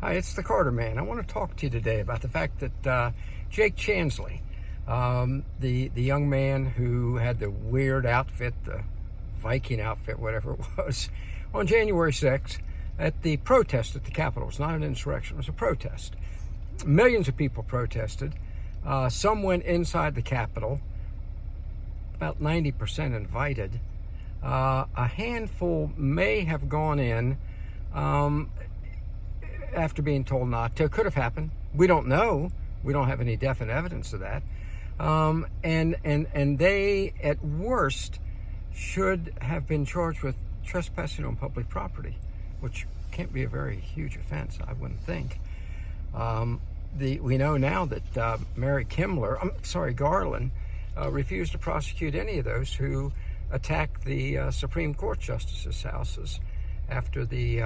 Hi, it's the Carter Man. I want to talk to you today about the fact that Jake Chansley, the young man who had the weird outfit, the Viking outfit, whatever it was, on January 6th at the protest at the Capitol. It was not an insurrection, it was a protest. Millions of people protested. Some went inside the Capitol, about 90% invited. A handful may have gone in after being told not to. Could have happened. We don't know. We don't have any definite evidence of that. And they, at worst, should have been charged with trespassing on public property, which can't be a very huge offense, I wouldn't think. We know now that Garland refused to prosecute any of those who attacked the Supreme Court justices' houses after the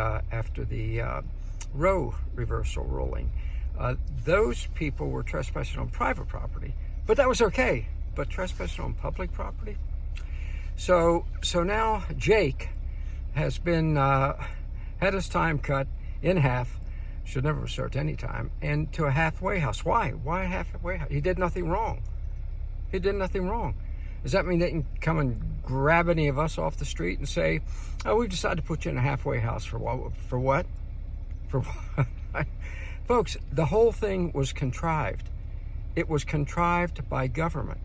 Roe reversal ruling. Those people were trespassing on private property, but that was okay. But trespassing on public property? So now Jake has been had his time cut in half. Should never start any time, and to a halfway house. Why? Why a halfway house? He did nothing wrong. He did nothing wrong. Does that mean they can come and grab any of us off the street and say, "Oh, we've decided to put you in a halfway house for what? For what?" For what? Folks, the whole thing was contrived. It was contrived by government.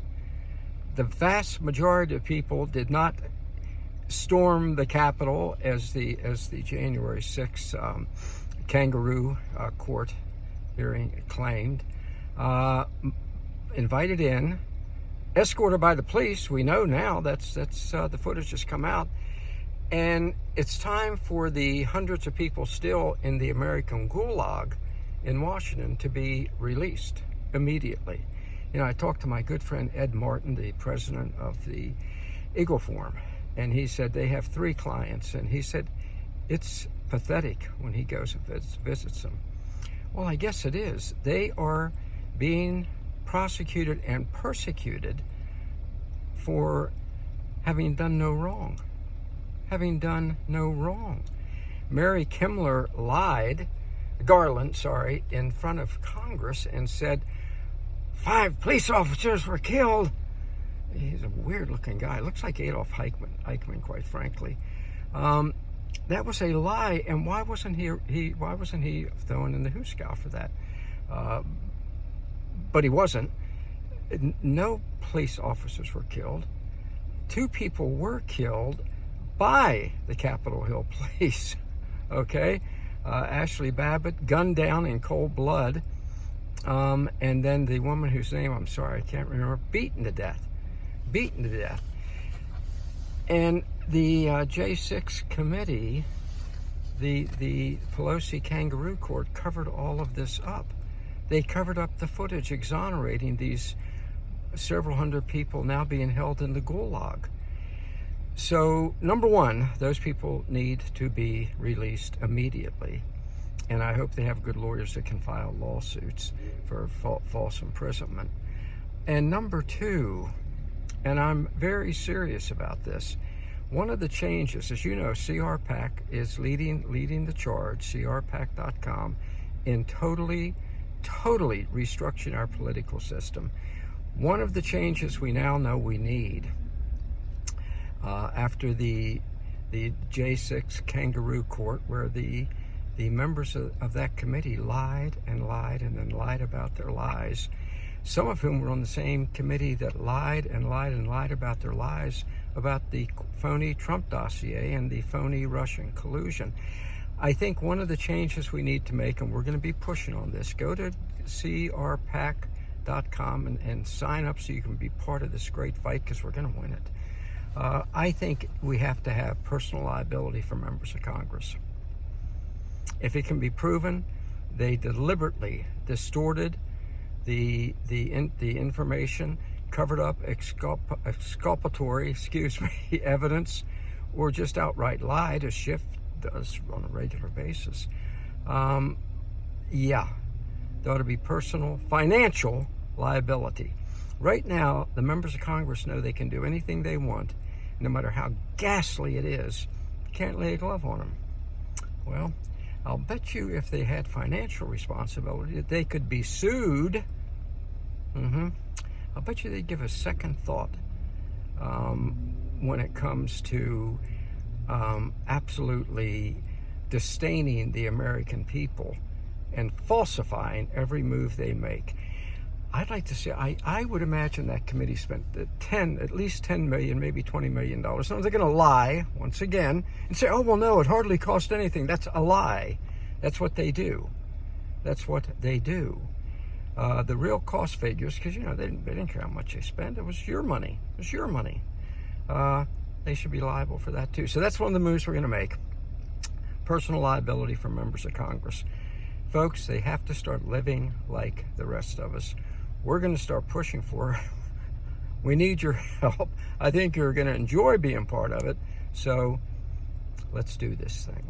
The vast majority of people did not storm the Capitol as the January 6th kangaroo court hearing claimed. Invited in, escorted by the police. We know now that's the footage has come out. And it's time for the hundreds of people still in the American Gulag in Washington to be released immediately. You know, I talked to my good friend Ed Martin, the president of the Eagle Forum, and he said they have 3 clients, and he said it's pathetic when he goes and visits them. Well, I guess it is. They are being prosecuted and persecuted for having done no wrong. Mary Garland, in front of Congress and said 5 police officers were killed. He's a weird-looking guy. Looks like Adolf Eichmann, quite frankly. That was a lie, and why wasn't he thrown in the hoosegow for that? But he wasn't. No police officers were killed. 2 people were killed by the Capitol Hill police. Okay, Ashley Babbitt gunned down in cold blood, and then the woman whose name I can't remember, beaten to death. And the J6 committee, the Pelosi kangaroo court, covered all of this up. They covered up the footage exonerating these several hundred people now being held in the Gulag. So, number one, those people need to be released immediately. And I hope they have good lawyers that can file lawsuits for false imprisonment. And number 2, and I'm very serious about this, one of the changes, as you know, CRPAC is leading the charge, crpac.com, in totally restructuring our political system. One of the changes we now know we need, after the J6 kangaroo court, where the members of that committee lied and then lied about their lies, some of whom were on the same committee that lied about their lies about the phony Trump dossier and the phony Russian collusion. I think one of the changes we need to make, and we're going to be pushing on this, go to crpac.com and sign up so you can be part of this great fight, because we're going to win it. I think we have to have personal liability for members of Congress. If it can be proven they deliberately distorted the information, covered up exculpatory evidence, or just outright lied, as Schiff does on a regular basis, there ought to be personal financial liability. Right now, the members of Congress know they can do anything they want, no matter how ghastly it is. You can't lay a glove on them. Well, I'll bet you if they had financial responsibility that they could be sued. I'll bet you they'd give a second thought when it comes to absolutely disdaining the American people and falsifying every move they make. I'd like to say, I would imagine that committee spent at least $10 million, maybe $20 million. Now they're going to lie once again and say, oh, well, no, it hardly cost anything. That's a lie. That's what they do. That's what they do. The real cost figures, because, you know, they didn't care how much they spent. It was your money. It was your money. They should be liable for that, too. So that's one of the moves we're going to make. Personal liability for members of Congress. Folks, they have to start living like the rest of us. We're going to start pushing for it. We need your help. I think you're going to enjoy being part of it. So let's do this thing.